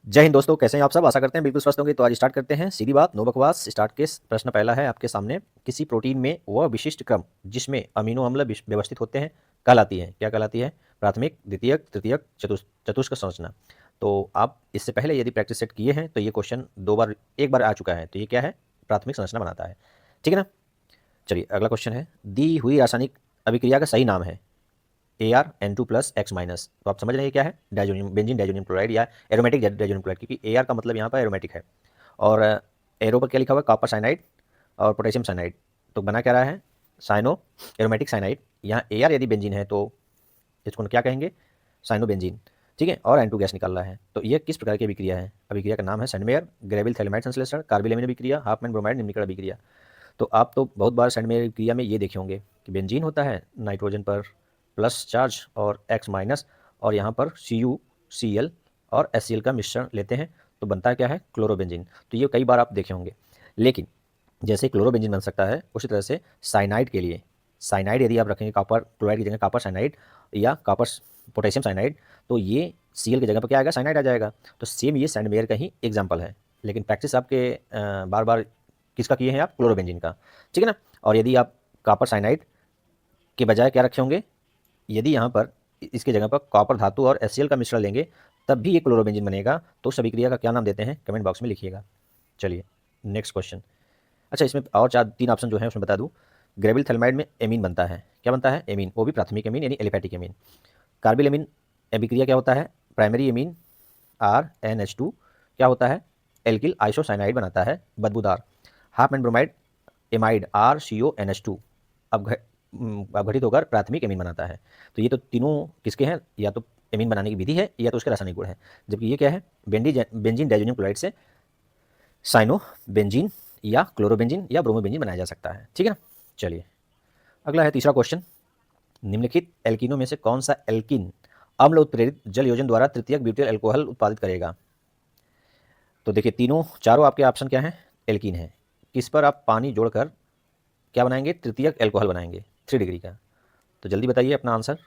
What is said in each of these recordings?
जय हिंद दोस्तों, कैसे हैं आप सब। आशा करते हैं बिल्कुल स्वस्थ होंगे। तो आज स्टार्ट करते हैं, सीधी बात नो बकवास। स्टार्ट के प्रश्न पहला है आपके सामने। किसी प्रोटीन में वह विशिष्ट क्रम जिसमें अमीनो अम्ल व्यवस्थित होते हैं कहलाती है, क्या कहलाती है? प्राथमिक, द्वितीयक, तृतीयक, चतुष्क संरचना। तो आप इससे पहले यदि प्रैक्टिस सेट किए हैं तो ये क्वेश्चन एक बार आ चुका है। तो ये क्या है? प्राथमिक संरचना बनाता है। ठीक है ना। चलिए अगला क्वेश्चन है, दी हुई रासायनिक अभिक्रिया का सही नाम है Ar N2+X-। तो आप समझ रहे हैं क्या है? डाइजोनियम बेंजीन डाइजोनियम क्लोराइड या एरोमेटिक डाइजोनियम क्लोराइड, क्योंकि Ar का मतलब यहाँ पर एरोमेटिक है। और एरो पर क्या लिखा हुआ है? कॉपर साइनाइड और पोटेशियम साइनाइड। तो बना क्या रहा है? Cyano aromatic cyanide. यहाँ Ar यदि बेंजीन है तो इसको क्या कहेंगे? Cyano benzene. ठीक है। और N2 गैस निकल रहा है। तो ये किस प्रकार की अभिक्रिया है? अभिक्रिया का नाम है सेंडमेयर ग्रेविल थैलेमाइड संश्लेषण, कार्बिल अभिक्रिया, हाफमैन ब्रोमाइड निम्नीकरण अभिक्रिया। तो आप तो बहुत बार सेंडमेयर क्रिया में ये देखे होंगे कि बेंजीन होता है, नाइट्रोजन पर प्लस चार्ज और X माइनस, और यहाँ पर CuCl और HCl का मिश्रण लेते हैं तो बनता है क्या है? क्लोरोबेंजीन। तो ये कई बार आप देखे होंगे। लेकिन जैसे क्लोरोबेंजीन बन सकता है उसी तरह से साइनाइड के लिए, साइनाइड यदि आप रखेंगे कॉपर क्लोराइड की जगह कॉपर साइनाइड या कॉपर पोटेशियम साइनाइड, तो ये Cl की जगह पर क्या आएगा? साइनाइड आ जाएगा। तो सेम ये सैंडमेयर का ही एग्जाम्पल है। लेकिन प्रैक्टिस आपके बार बार किसका किए हैं आप? क्लोरोबेंजीन का। ठीक है ना। और यदि आप कॉपर साइनाइड के बजाय क्या रखे होंगे? यदि यहाँ पर इसके जगह पर कॉपर धातु और HCl का मिश्रण लेंगे तब भी ये क्लोरोबेंजीन बनेगा। तो उस अभिक्रिया का क्या नाम देते हैं? कमेंट बॉक्स में लिखिएगा। चलिए नेक्स्ट क्वेश्चन। अच्छा, इसमें और तीन ऑप्शन जो है उसमें बता दूं। ग्रेविल थैलेमाइड में एमीन बनता है। क्या बनता है? एमीन। वो भी प्राथमिक एमीन यानी एलिफैटिक एमीन। कार्बिल एमीन अभिक्रिया क्या होता है? प्राइमरी एमीन RNH2 क्या होता है? एल्किल आइसोसाइनाइड बनाता है, बदबूदार। Half and bromide amide RCONH2 अपघटित होकर प्राथमिक एमीन बनाता है। तो ये तो तीनों किसके हैं? या तो एमीन बनाने की विधि है या तो उसके रासायनिक गुण है। जबकि ये क्या है? बेंजीन डाइजोनियम क्लोराइड से साइनो बेंजीन या क्लोरोबेंजीन या ब्रोमोबेंजीन बनाया जा सकता है। ठीक है ना। चलिए अगला है तीसरा क्वेश्चन। निम्नलिखित एल्किनों में से कौन सा एल्किन अम्ल उत्प्रेरित जल योजन द्वारा तृतीयक ब्यूटेल अल्कोहल उत्पादित करेगा? तो देखिए तीनों चारों आपके ऑप्शन क्या हैं? एल्कीन है। किस पर आप पानी जोड़कर क्या बनाएंगे? तृतीयक एल्कोहल बनाएंगे 3 डिग्री का। तो जल्दी बताइए अपना आंसर।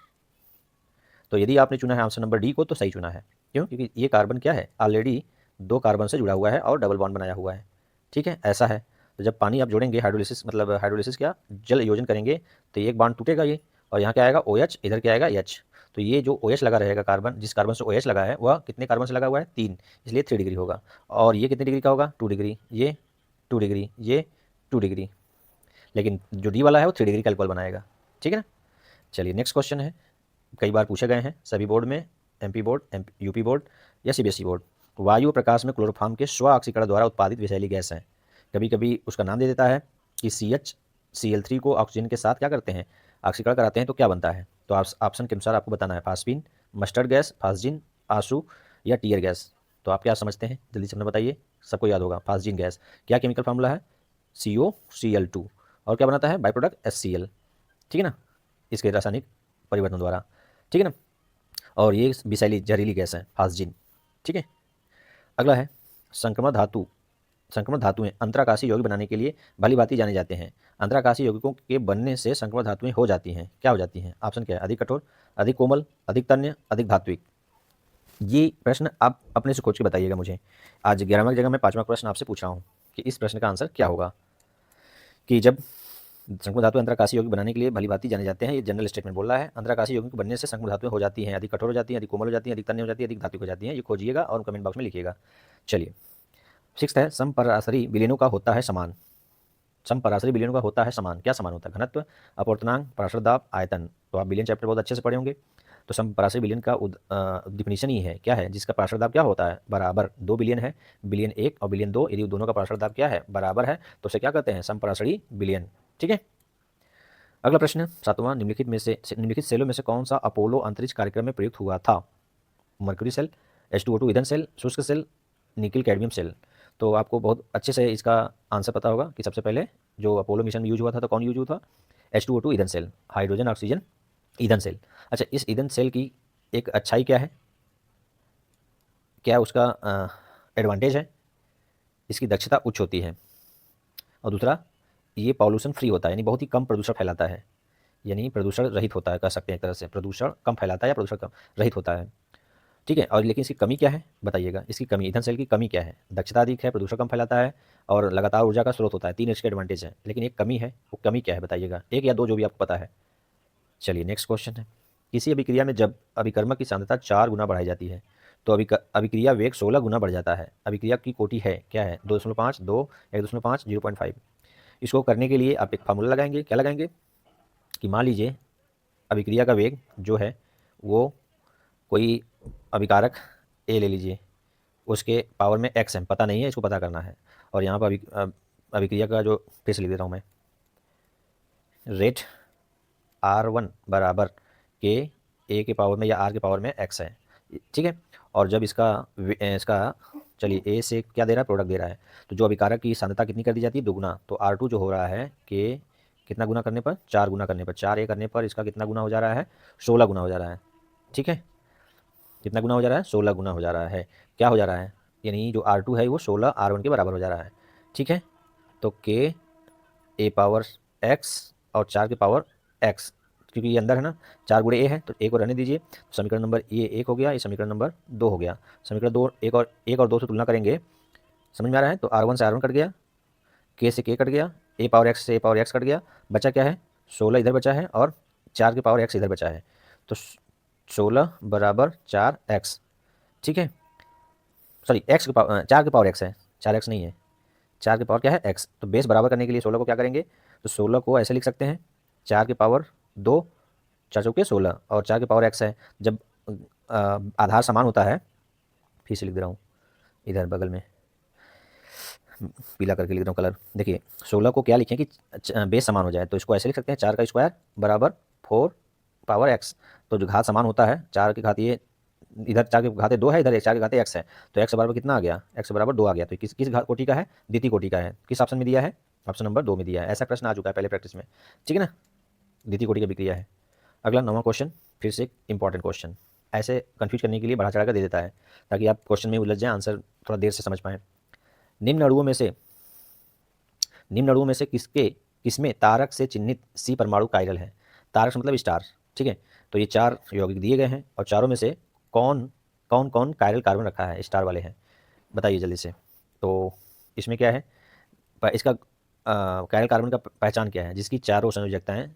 तो यदि आपने चुना है ऑप्शन नंबर डी को तो सही चुना है। क्यों? क्योंकि ये कार्बन क्या है? ऑलरेडी 2 कार्बन से जुड़ा हुआ है और डबल बॉन्ड बनाया हुआ है। ठीक है, ऐसा है। तो जब पानी आप जोड़ेंगे, हाइड्रोलिसिस मतलब हाइड्रोलिसिस क्या, जल योजन करेंगे, तो एक बॉन्ड टूटेगा ये, और यहाँ क्या आएगा? OH, इधर क्या आएगा? H। तो ये जो OH लगा रहेगा कार्बन, जिस कार्बन से OH लगा है वह कितने कार्बन से लगा हुआ है? 3, इसलिए 3 डिग्री होगा। और ये कितने डिग्री का होगा? 2 डिग्री। ये 2 डिग्री, ये 2 डिग्री। लेकिन जो डी वाला है वो 3 डिग्री का अल्कोहल बनाएगा। ठीक है ना। चलिए नेक्स्ट क्वेश्चन है, कई बार पूछे गए हैं सभी बोर्ड में, MP बोर्ड, यूपी बोर्ड या CBSE बोर्ड। वायु प्रकाश में क्लोरोफॉर्म के स्व ऑक्सीकरण द्वारा उत्पादित विषैली गैस है। कभी कभी उसका नाम दे देता है कि CH Cl3 को ऑक्सीजन के साथ क्या करते हैं? ऑक्सीकरण कराते हैं। तो क्या बनता है? तो ऑप्शन के अनुसार आपको बताना है, फास्फीन, मस्टर्ड गैस, फास्जिन, आंसू या टीयर गैस। तो आप क्या समझते हैं? जल्दी से हमें बताइए। सबको याद होगा फास्जिन गैस। क्या केमिकल फार्मूला है? COCl2। और क्या बनाता है? By product HCl। ठीक है ना, इसके रासायनिक परिवर्तन द्वारा। ठीक है ना। और ये विषैली जहरीली गैस है फास्जिन। ठीक है। अगला है, संक्रमण धातु संक्रमण धातुएं अंतराकाशीय यौगिक बनाने के लिए भली भांति जाने जाते हैं। अंतराकाशीय यौगिकों के बनने से संक्रमण धातुएं हो जाती हैं। क्या हो जाती हैं? ऑप्शन क्या है? अधिक कठोर, अधिक कोमल, अधिक तन्य, अधिक धात्विक। ये प्रश्न आप अपने से खोज के बताइएगा मुझे। आज 11वां की जगह मैं 5वां प्रश्न आपसे पूछ रहा हूँ कि इस प्रश्न का आंसर क्या होगा। कि जब संकुल धातु अंतराकाशीय यौगिक बनाने के लिए भली भांति जाने जाते हैं, ये जनरल स्टेटमेंट बोल रहा है। अंतराकाशीय यौगिक बनने से संकुल धातुएं हो जाती हैं, अधिक कठोर हो जाती हैं, अधिक कोमल हो जाती हैं, अधिक तन्य हो जाती है, अधिक धात्विक हो जाती हैं। ये खोजिएगा और कमेंट बॉक्स में लिखिएगा। चलिए सिक्स्थ है, समपराशरी विलयनों का होता है समान। समपराशरी विलयनों का होता है समान। क्या समान होता है? घनत्व, अपवर्तनांक, पराशर दाब, आयतन। तो आप विलयन चैप्टर बहुत अच्छे से पढ़े होंगे। तो समपराशरी विलयन का डिफिनीशन ही है क्या है? जिसका पराशर दाब क्या होता है? बराबर। 2 बिलियन है, बिलियन 1 और बिलियन 2, यदि दोनों का पराशर दाब क्या है? बराबर है, तो उसे क्या कहते हैं? समपराशरी विलयन। ठीक है। अगला प्रश्न, सातवां, निम्नलिखित सेलों में से कौन सा अपोलो अंतरिक्ष कार्यक्रम में प्रयुक्त हुआ था? मर्क्यूरी सेल, H2O2 ईंधन सेल, शुष्क सेल, निकिल कैडमियम सेल। तो आपको बहुत अच्छे से इसका आंसर पता होगा कि सबसे पहले जो अपोलो मिशन में यूज हुआ था तो कौन यूज हुआ था? H2O2 ईंधन सेल, हाइड्रोजन ऑक्सीजन ईंधन सेल। अच्छा, इस ईंधन सेल की एक अच्छाई क्या है? क्या उसका एडवांटेज है? इसकी दक्षता उच्च होती है। और दूसरा, ये पॉल्यूशन फ्री होता है, यानी बहुत ही कम प्रदूषण फैलाता है, यानी प्रदूषण रहित होता है, कह सकते हैं एक तरह से प्रदूषण कम फैलाता है या प्रदूषण कम रहित होता है। ठीक है। और लेकिन इसकी कमी क्या है बताइएगा, इसकी कमी, ईंधन सेल की कमी क्या है? दक्षता अधिक है, प्रदूषण कम फैलाता है और लगातार ऊर्जा का स्रोत होता है। 3 इसके एडवांटेज हैं, लेकिन एक कमी है, वो कमी क्या है बताइएगा? 1 या 2 जो भी आपको पता है। चलिए नेक्स्ट क्वेश्चन है, किसी अभिक्रिया में जब अभिकर्मक की सांद्रता 4 गुना बढ़ाई जाती है तो अभिक्रिया वेग 16 गुना बढ़ जाता है। अभिक्रिया की कोटि है क्या है? 2.5, 2, 1.5, 0.5। इसको करने के लिए आप एक फार्मूला लगाएंगे, क्या लगाएंगे कि मान लीजिए अभिक्रिया का वेग जो है वो कोई अभिकारक ए ले लीजिए, उसके पावर में एक्स है, पता नहीं है, इसको पता करना है। और यहाँ पर अभिक्रिया का जो फिर से लिख दे रहा हूँ मैं, रेट R1 बराबर के ए के पावर में या आर के पावर में एक्स है, ठीक है। और जब इसका चलिए ए से क्या दे रहा है, प्रोडक्ट दे रहा है, तो जो अभिकारक की सांद्रता कितनी कर दी जाती है? 2 गुना। तो R2 जो हो रहा है के कितना गुना करने पर? 4 गुना करने पर, 4 ए करने पर इसका कितना गुना हो जा रहा है? 16 गुना हो जा रहा है, ठीक है। कितना गुना हो जा रहा है? 16 गुना हो जा रहा है। क्या हो जा रहा है? यानी जो R2 है वो 16 R1 के बराबर हो जा रहा है, ठीक है। तो के ए पावर एक्स और 4 के पावर एक्स, क्योंकि ये अंदर है ना, 4 गुणे ए है तो ए को रहने दीजिए। तो समीकरण नंबर ये 1 हो गया, ये समीकरण नंबर 2 हो गया। समीकरण 2 1 और 2 से तुलना करेंगे, समझ में आ रहा है? तो R1 से R1 कट गया, के से के कट गया, ए पावर एक्स से ए पावर एक्स कट गया, बचा क्या है? 16 इधर बचा है और 4 के पावर एक्स इधर बचा है। तो 16 बराबर 4 एक्स, ठीक है। सॉरी, एक्स के पावर 4 के पावर एक्स है, 4 एक्स नहीं है, 4 के पावर क्या है? एक्स। तो बेस बराबर करने के लिए 16 को क्या करेंगे? तो 16 को ऐसे लिख सकते हैं, 4 के पावर 2, 4 चौके 16 और 4 के पावर एक्स है। जब आधार समान होता है, फिर से लिख दे रहा हूँ इधर बगल में, पीला करके लिख रहा हूँ कलर। देखिए 16 को क्या लिखें कि बेस समान हो जाए, तो इसको ऐसे लिख सकते हैं, 4 का स्क्वायर बराबर 4 पावर एक्स। तो जो घात समान होता है, 4 की घात ये, इधर 4 की घातें 2 है, इधर 4 की घातें एक्स है, तो एक्स बराबर कितना आ गया? एक्स बराबर 2 आ गया। तो किस किस कोटि का है? द्वितीय कोटि का है। किस ऑप्शन में दिया है? ऑप्शन नंबर 2 में दिया है। ऐसा प्रश्न आ चुका है पहले प्रैक्टिस में, ठीक है ना। द्वितीय कोटि की अभिक्रिया है। अगला 9वां क्वेश्चन, फिर से एक इंपॉर्टेंट क्वेश्चन, ऐसे कंफ्यूज करने के लिए बढ़ा चढ़ा कर दे देता है ताकि आप क्वेश्चन में उलझ जाए, आंसर थोड़ा देर से समझ पाएँ। निम्न अणुओं में से किसमें तारक से चिन्हित सी परमाणु कायरल है? तारक से मतलब स्टार, ठीक है। तो ये 4 यौगिक दिए गए हैं और चारों में से कौन कौन कायरल कार्बन रखा है, स्टार वाले हैं, बताइए जल्दी से। तो इसमें क्या है, इसका कायरल कार्बन का पहचान क्या है? जिसकी चारों संयोजकताएं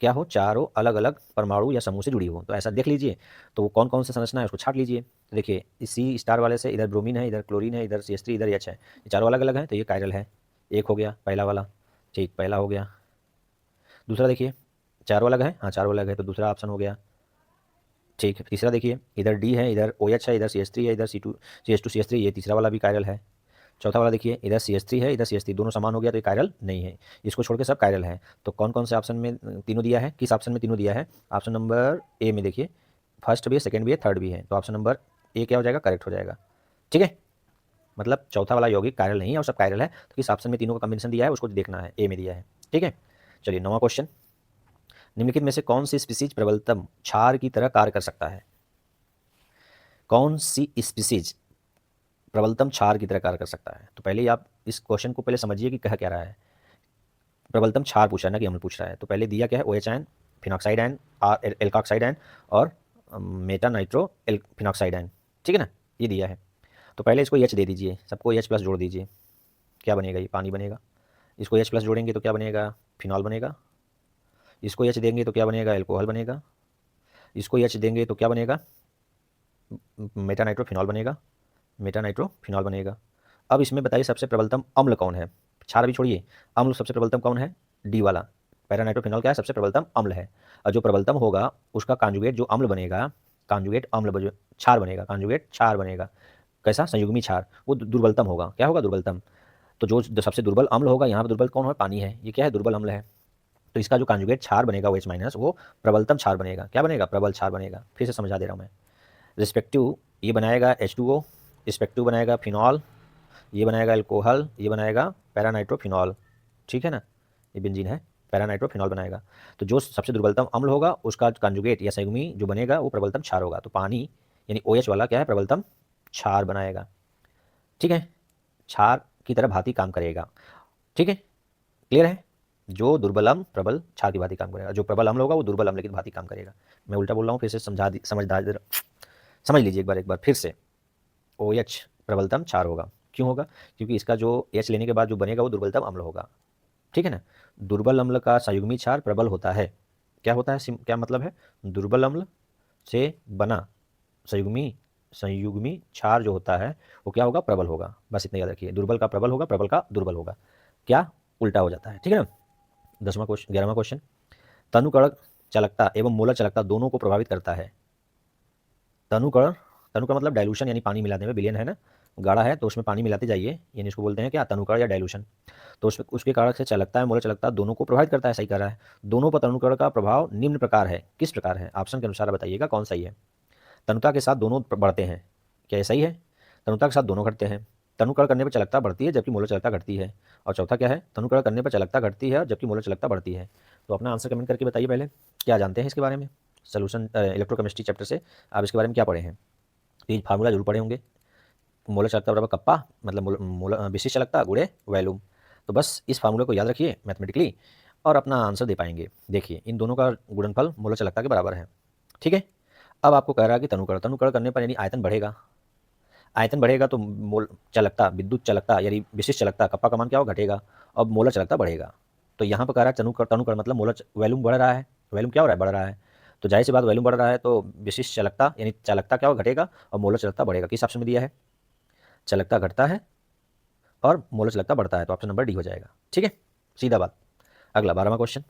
क्या हो? चारों अलग अलग परमाणु या समूह से जुड़ी हो। तो ऐसा देख लीजिए, तो वो कौन कौन सा संरचना है उसको छाट लीजिए। तो देखिए इसी स्टार वाले से इधर ब्रोमीन है, इधर क्लोरीन है, इधर CH3, इधर H है, ये चारों अलग अलग हैं, तो ये कायरल है। एक हो गया पहला वाला, ठीक, पहला हो गया। दूसरा देखिए, चारों अलग है, हाँ चारों अलग है, तो दूसरा ऑप्शन हो गया, ठीक। तीसरा देखिए, इधर D है, इधर OH है, इधर CH3 है, इधर CH2CH3, ये तीसरा वाला भी कायरल है। चौथा वाला देखिए, इधर CH3 है, इधर CH3, दोनों समान हो गया तो ये कायरल नहीं है। इसको छोड़ के सब कायरल है। तो कौन कौन से ऑप्शन में तीनों दिया है? किस ऑप्शन में तीनों दिया है? ऑप्शन नंबर ए में देखिए, फर्स्ट भी है, सेकंड भी है, थर्ड भी है, तो ऑप्शन नंबर ए क्या हो जाएगा? करेक्ट हो जाएगा, ठीक है। मतलब चौथा वाला यौगिक कायरल नहीं है और सब कायरल है, तो किस ऑप्शन में तीनों का कॉम्बिनेशन दिया है उसको देखना है, ए में दिया है, ठीक है। चलिए 9वां क्वेश्चन, निम्नलिखित में से कौन सी स्पीसीज प्रबलतम क्षार की तरह कार्य कर सकता है? कौन सी स्पीसीज प्रबलतम क्षार की तरह कार्य कर सकता है? तो पहले ही आप इस क्वेश्चन को पहले समझिए कि कह क्या रहा है। प्रबलतम क्षार पूछा है ना कि अम्ल पूछ रहा है, तो पहले दिया क्या है? OH ion, phenoxide ion, alkoxide ion और मेटा नाइट्रो फिनॉक्साइड आयन, ठीक है ना, ये दिया है। तो पहले इसको H दे दीजिए, सबको H+ जोड़ दीजिए, क्या बनेगा? ये पानी बनेगा। इसको H+ जोड़ेंगे तो क्या बनेगा? फिनॉल बनेगा। इसको H देंगे तो क्या बनेगा? एल्कोहल बनेगा। इसको H देंगे तो क्या बनेगा? मेटा नाइट्रो फिनॉल बनेगा, मेटा नाइट्रो फिनॉल बनेगा। अब इसमें बताइए सबसे प्रबलतम अम्ल कौन है? क्षार भी छोड़िए, अम्ल सबसे प्रबलतम कौन है? डी वाला, पैरानाइट्रोफिनॉल क्या है? सबसे प्रबलतम अम्ल है। और जो प्रबलतम होगा उसका कांजुगेट जो अम्ल बनेगा, कांजुगेट अम्ल क्षार बनेगा, कांजुगेट क्षार बनेगा। कैसा? संयुग्मी क्षार, वो दुर्बलतम होगा। क्या होगा? दुर्बलतम। तो जो सबसे दुर्बल अम्ल होगा, यहाँ पर दुर्बल कौन है? पानी है, ये क्या है? दुर्बल अम्ल है। तो इसका जो कांजुगेट क्षार बनेगा OH- वो प्रबलतम क्षार बनेगा। क्या बनेगा? प्रबल क्षार बनेगा। फिर से समझा दे रहा हूँ मैं। रिस्पेक्टिव ये बनाएगा H2O, रिस्पेक्टिव बनाएगा फिनॉल, ये बनाएगा अल्कोहल, ये बनाएगा पैरानाइट्रोफिनॉल, ठीक है ना, ये बेंजीन है, पैरानाइट्रोफिनॉल बनाएगा। तो जो सबसे दुर्बलतम अम्ल होगा उसका कंजुगेट या संयुग्मी जो बनेगा वो प्रबलतम क्षार होगा। तो पानी यानी OH वाला क्या है? प्रबलतम क्षार बनाएगा, ठीक है, क्षार की तरह भांति काम करेगा, ठीक है, क्लियर है। जो दुर्बल अम्ल प्रबल क्षार की भांति काम करेगा, जो प्रबल अम्ल होगा वो दुर्बल अम्ल की भांति काम करेगा। मैं उल्टा बोल रहा हूँ, फिर से समझ लीजिए एक बार फिर से, OH प्रबलतम क्षार होगा। क्यों होगा? क्योंकि इसका जो H लेने के बाद जो बनेगा वो दुर्बलतम अम्ल होगा। ठीक है ना? दुर्बल अम्ल का संयुग्मी क्षार प्रबल होता है। क्या होता है? क्या मतलब है? दुर्बल अम्ल से बना संयुग्मी संयुग्मी क्षार जो होता है वो क्या होगा? प्रबल होगा। बस इतना याद रखिए, दुर्बल का प्रबल होगा, प्रबल का दुर्बल होगा। क्या? उल्टा हो जाता है। ठीक है ना? 11वां क्वेश्चन, तनुकण चालकता एवं मोलर चालकता दोनों को प्रभावित करता है। तनुकण, तनुकण मतलब डाइल्यूशन यानी पानी मिलाने में, विलयन है ना, गाढ़ा है तो उसमें पानी मिलाते जाइए, यानी इसको बोलते हैं क्या? तनुकण या डाइल्यूशन। तो उसमें उसके कारक से चालकता है, मोलर चालकता दोनों को प्रभावित करता है। सही कह रहा है। दोनों पर तनुकण का प्रभाव निम्न प्रकार है। किस प्रकार है? ऑप्शन के अनुसार बताइएगा कौन सही है। तनुता के साथ दोनों बढ़ते हैं। क्या ये सही है? तनुता के साथ दोनों घटते हैं। तनुकरण करने पर चालकता बढ़ती है जबकि मोलर चालकता घटती है। और चौथा क्या है? तनुकरण करने पर चालकता घटती है जबकि मोलर चालकता बढ़ती है। तो अपना आंसर कमेंट करके बताइए पहले, क्या जानते हैं इसके बारे में? सोल्यूशन इलेक्ट्रोकेमिस्ट्री चैप्टर से आप इसके बारे में क्या पढ़े हैं? तो ये फार्मूला जरूर पढ़े होंगे। मोलर चालकता बराबर कप्पा, मतलब मोलर विशिष्ट चालकता गुणे वॉल्यूम। तो बस इस फार्मूले को याद रखिए मैथमेटिकली और अपना आंसर दे पाएंगे। देखिए इन दोनों का गुणनफल मोलर चालकता के बराबर है। ठीक है। अब आपको कह रहा है कि तनुकरण करने पर यानी आयतन बढ़ेगा। आयतन बढ़ेगा तो मोल चालकता, विद्युत चालकता यानी विशिष्ट चालकता कप्पा का मान क्या होगा? घटेगा। अब मोलर चालकता बढ़ेगा। तो यहाँ पर कह रहा है तनुकरण मतलब मोलर वॉल्यूम बढ़ रहा है। वॉल्यूम क्या हो रहा है? बढ़ रहा है। तो जाहिर सी बात वॉल्यूम बढ़ रहा है तो विशिष्ट चालकता यानी चालकता क्या होगा? घटेगा। और मोलर चालकता बढ़ेगा। किस ऑप्शन में दिया है? चालकता घटता है और मोलर चालकता बढ़ता है, तो ऑप्शन नंबर डी हो जाएगा। ठीक है, सीधा बात। अगला 12वां question,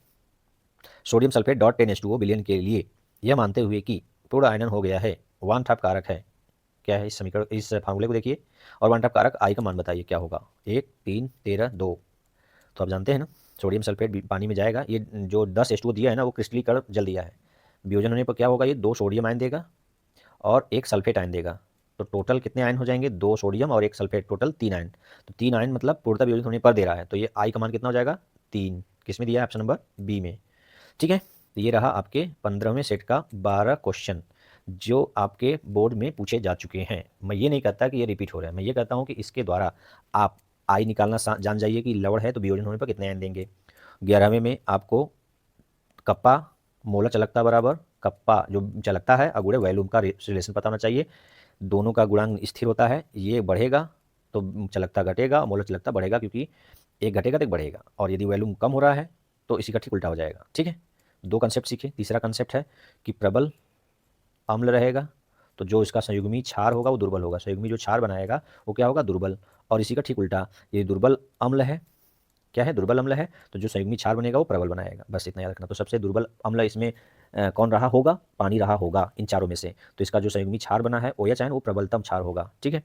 sodium sulphate dot 10H2O विलयन के लिए यह मानते हुए कि पूर्ण आयनन हो गया है, वन टॉप कारक है। क्या है इस समीकरण, इस फार्मूले को देखिए और वन टॉप कारक आई का मान बताइए क्या होगा? 1, 3, 13, 2। तो आप जानते हैं ना, सोडियम सल्फेट पानी में जाएगा। ये जो 10H2O दिया है ना वो क्रिस्टलीकरण जल दिया है। वियोजन होने पर क्या होगा? ये 2 सोडियम आयन देगा और 1 सल्फेट आयन देगा। तो टोटल कितने आयन हो जाएंगे? 2 सोडियम और 1 सल्फेट, टोटल 3 आयन। तो 3 आयन मतलब पूर्णतः वियोजित होने पर दे रहा है। तो ये आई का मान कितना हो जाएगा? 3। किस में दिया है? ऑप्शन नंबर बी में। ठीक है। तो ये रहा आपके 15वें सेट का 12 क्वेश्चन जो आपके बोर्ड में पूछे जा चुके हैं। मैं ये नहीं कहता कि ये रिपीट हो रहा है, मैं ये कहता हूँ कि इसके द्वारा आप आई निकालना जान जाइए कि लवण है तो वियोजन होने पर कितने आयन देंगे। 11वें में आपको कप्पा मोलर चालकता बराबर कप्पा जो चालकता है अगुणे वॉल्यूम का रिलेशन पता होना चाहिए। दोनों का गुणांक स्थिर होता है, ये बढ़ेगा तो चालकता घटेगा, मोलर चालकता बढ़ेगा, क्योंकि एक घटेगा तो एक बढ़ेगा। और यदि वॉल्यूम कम हो रहा है तो इसी का ठीक उल्टा हो जाएगा। ठीक है, 2 कंसेप्ट सीखे। तीसरा कंसेप्ट है कि प्रबल अम्ल रहेगा तो जो इसका संयुग्मी क्षार होगा वो दुर्बल होगा। संयुग्मी जो क्षार बनाएगा वो क्या होगा? दुर्बल। और इसी का ठीक उल्टा, ये दुर्बल अम्ल है, क्या है? दुर्बल अम्ल है, तो जो संयुग्मी क्षार बनेगा वो प्रबल बनाएगा। बस इतना याद रखना। तो सबसे दुर्बल अम्ल इसमें कौन रहा होगा? पानी रहा होगा इन चारों में से। तो इसका जो संयुग्मी क्षार बना है OH आयन वो प्रबलतम क्षार होगा। ठीक है।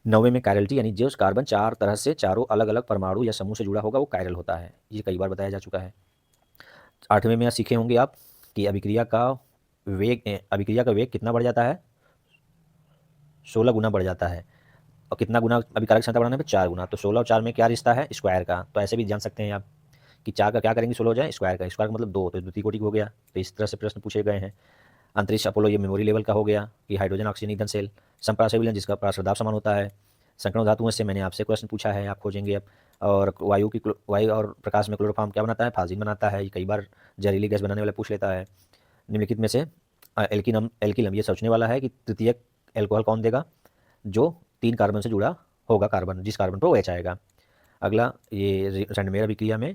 9वें में कायरलिटी यानी जो कार्बन 4 तरह से चारों अलग अलग परमाणु या समूह से जुड़ा होगा वो कायरल होता है। ये कई बार बताया जा चुका है। 8वें में सीखे होंगे आप कि अभिक्रिया का वेग कितना बढ़ जाता है? 16 गुना बढ़ जाता है। और कितना गुना अभिकारक क्षमता बढ़ाने पे? 4 गुना। तो 16 और 4 में क्या रिश्ता है? स्क्वायर का। तो ऐसे भी जान सकते हैं आप कि 4 का क्या करेंगे? 16 हो जाए स्क्वायर का। स्क्वायर का मतलब 2, तो द्वितीय कोटि हो गया। तो इस तरह से प्रश्न पूछे गए हैं। अंतरिक्ष अपोलो ये मेमोरी लेवल का हो गया कि हाइड्रोजन ऑक्सीजन ईंधन सेल। संप्राशय विलयन जिसका प्राशदाब समान होता है। संकरण धातुओं से मैंने आपसे क्वेश्चन पूछा है, आप खोजेंगे अब। और वायु और प्रकाश में क्लोरोफॉर्म क्या बनाता है? फाजिन बनाता है। ये कई बार जहरीली गैस बनाने वाला पूछ लेता है। निम्नलिखित में से एल्किलम ये सोचने वाला है कि तृतीयक एल्कोहल कौन देगा? जो 3 कार्बन से जुड़ा होगा, कार्बन जिस कार्बन पर OH आएगा। अगला ये रेंडमेयर अभिक्रिया में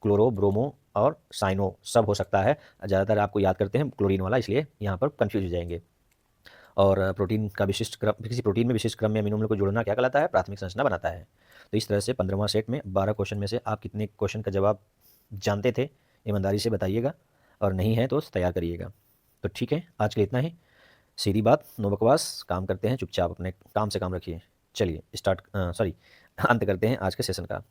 क्लोरो, ब्रोमो और साइनो सब हो सकता है। ज़्यादातर आपको याद करते हैं क्लोरीन वाला, इसलिए यहाँ पर कंफ्यूज हो जाएंगे। और प्रोटीन का विशिष्ट क्रम, किसी प्रोटीन में विशिष्ट क्रम में अमीनो अम्ल को जोड़ना क्या कहलाता है? प्राथमिक संरचना बनाता है। तो इस तरह से 15वां सेट में 12 क्वेश्चन में से आप कितने क्वेश्चन का जवाब जानते थे ईमानदारी से बताइएगा, और नहीं है तो तैयार करिएगा। तो ठीक है, आज के लिए इतना ही। सीधी बात, नो बकवास, काम करते हैं चुपचाप, अपने काम से काम रखिए। चलिए अंत करते हैं आज के सेशन का।